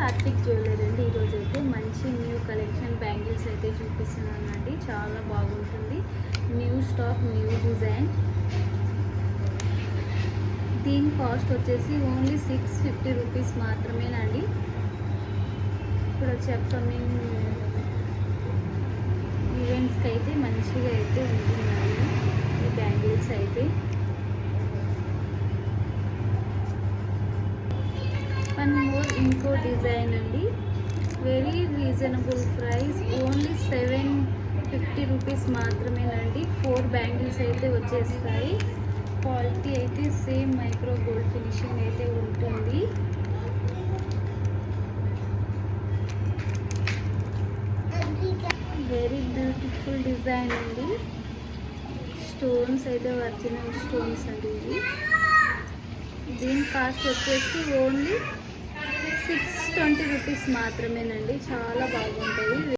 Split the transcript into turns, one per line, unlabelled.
Satvik jewellery అండి. ఈరోజు అయితే మంచి న్యూ కలెక్షన్ బ్యాంగిల్స్ అయితే చూపిస్తున్నానండి. చాలా బాగుంటుంది. New stock, new design. దీని కాస్ట్ వచ్చేసి ఓన్లీ 650 రూపీస్ మాత్రమేనండి. ఇప్పుడు వచ్చి అప్కమింగ్ ఈవెంట్స్కి అయితే మంచిగా అయితే ఉంటుందండి ఈ బ్యాంగిల్స్ అయితే. వన్ మోర్ ఇంకో డిజైన్ అండి. Very reasonable price, only 750 rupees మాత్రమేనండి. 4 బ్యాంగిల్స్ అయితే వచ్చేస్తాయి. క్వాలిటీ అయితే సేమ్ మైక్రో గోల్డ్ ఫినిషింగ్ అయితే ఉంటుంది. వెరీ బ్యూటిఫుల్ డిజైన్ అండి. స్టోన్స్ అయితే ఒరిజినల్ స్టోన్స్ అండి ఇవి. దీని కాస్ట్ వచ్చేసి ఓన్లీ 620 రూపీస్ మాత్రమేనండి. చాలా బాగుంటుంది.